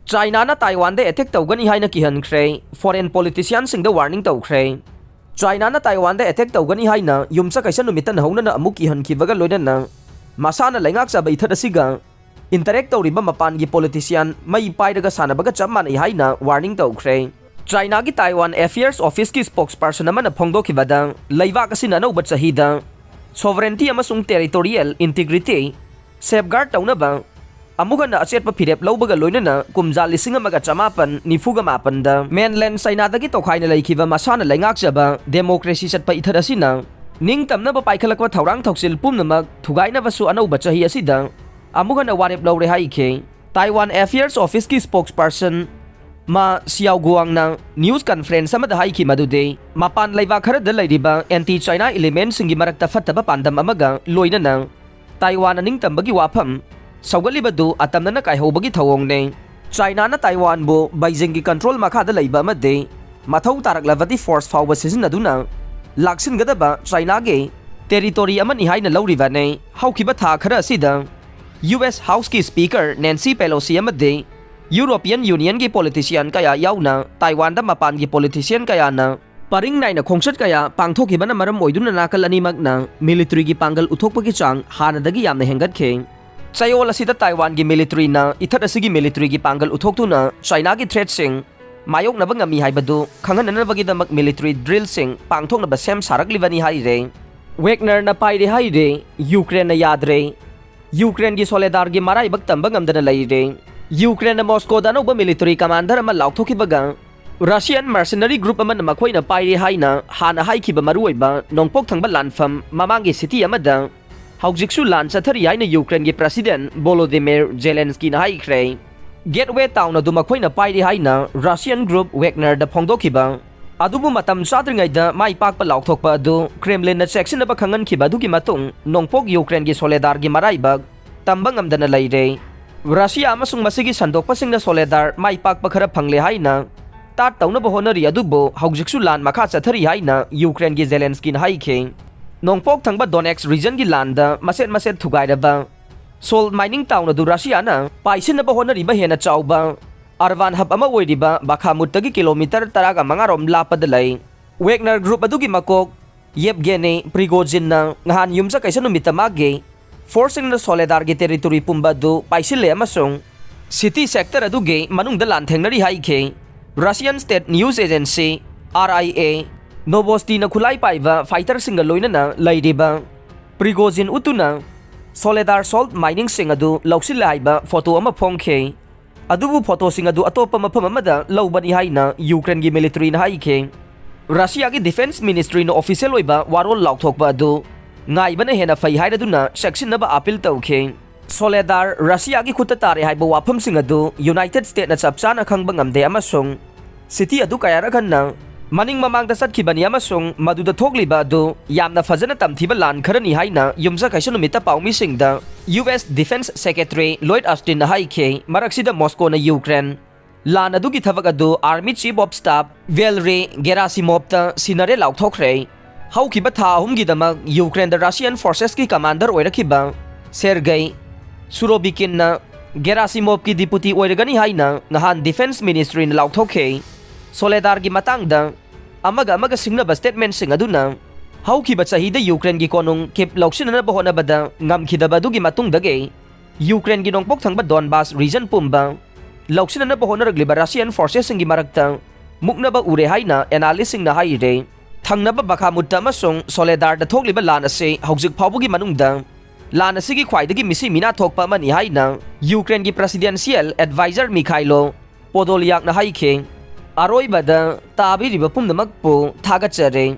China na Taiwan de attack tawgani haina Kihankhre foreign politicians sing the warning tawkhre. China na Taiwan de attack tawgani haina yumsa kaisa numitan hauna na amuk kihankibaga loinana masana laingak sa baitha asiga interact tawriba mapan gi politician mai paidaga sanabaga chamman haina warning tawkhre. China gi Taiwan Affairs Office ki spokesperson amana phongdokibada leiwa kasina no bachahida sovereignty amasung territorial integrity safeguard taunaba amuga na achet pa phirep lawbaga loinana kumja lising amaga chamapan nifuga mapan da mainland China dagi tokhaina laikhiba masana laingak jaba democracy chatpa ithar asina ningtamna ba paikhalakwa thaurang thoksil pumnamak thugaina basu anau bachahi asida amuga na warep lawre haike Taiwan Affairs Office ki spokesperson Ma Xiaoguang na news conference amada haiki madude mapan laiwa khara da lairiba anti China elements singi marakta fataba pandam amaga loina na Taiwan aning tambagi wafam saugalibadu atamna na kaihobagi thawong ne China na Taiwan bo Beijing gi control makhada laiba amade mathau taraklavati force fawba sizinaduna laksin gadaba China ge territory amani haina lauriba ne haukiba tha khara sida US House ki speaker Nancy Pelosi amade European Union ki politician kaya yauna Taiwan da mapan ki politician kaya na paring nai na khongsat kaya pangthokiba na maram oiduna nakal animak na military gi pangal uthokpa ki chang hanadagi yamna hengat khe chayola sida Taiwan gi military na ithat asigi military gi pangal uthoktuna China gi threat sing mayok na bangami haibadu khangan na bagi damak military drill sing pangthok na basem sarak livani haire Wagner na paire haire Ukraine na yadre Ukraine gi Soledargi Maraibak Tamba Ngamdana laire Ukraine na Moscow da no military commander ama laukhthokibaga Russian mercenary group ama na makhoina paire haina hana haikiba maruiba nongpok thangba lanfam mamangi city amada haujiksu lan chathari haina Ukraine gi president Volodymyr Zelensky na haikre gateway town adu makhoina paire haina Russian group Wagner da phongdokiba adubu matam sadringai da mai pakpa laukthokpa adu Kremlin na section na bakhangan khiba du gi matung nongpok Ukraine gi Soledargi Maraibak Tamba Ngamdana laire Russia amasung masigi sandokpasing na Soledar mai pakpa khara phangle haina tat tauna bahonari adubo haujiksu lan makha chathari haina Ukraine gi Zelensky na haikhe nongpok thangba Donetsk region gi landa maset thugairaba salt mining town adu Russia na paisin na bahonari ba hena chauba arvan hab ama oiriba Bakhmut tagi kilometer taraga mangarom lapadalai Wagner group adu gi makok Yevgeny Prigozhin na ngahan yumsa kaisa numitamage forcing na Soledargi territory pumbadu paisile amasung city sector aduge manungda lanthengnari haike Russian State News Agency RIA Novosti na khulai paiba fighter singa loina na lairiba Prigozhin utuna Soledar salt mining sing adu lauksil haiba photo ama phongkhe adubu photo sing adu atopa mafam amada lawbani haina Ukraine gi military na haike Russia gi defense ministry no official oiba warol laukthokba adu ngai bana hena fai haiduna section naba appeal tawkhe Soledar Russia gi khutta tare haiba wafam sing adu United States na chapchana khangba ngamde amasung city adu kayara khanna maning mamang da satkibani amasung maduda thokliba adu yamna fajana tamthiba lan kharani haina yumsa kaisa numita paumi singda US Defense Secretary Lloyd Austin na haikhe maraksida Moscow na Ukraine lan adu gi thabak adu Army Chief of Staff Leiri Gerasimov ta sinare laukthokre haukiba tha ahum gi damak Ukraine da Russian forces ki commander oirakiba Sergei Surovikin na Gerasimov ki deputy oiragani haina ngahan defense ministry na laukthokhe Soledargi matangda amaga singnaba statement sing aduna haukiba chahida Ukraine gi konung kip lauksinana bahona bada ngamkhidaba dugi matungdage Ukraine gi nongpok thangba Donbas region pumba lauksinana bahona ragliba Russian forces singi marakta muknaba ure haina analysis na haire thangnaba Bakhmut amasung Soledar da thokliba lan ase haujik phawbugi manungda lan asigi khwaidagi misi mina thokpa mani haina Ukraine gi presidential advisor Mikhailo Podolyak na haikhe aroibada tabiriba pumnamakpu thagachare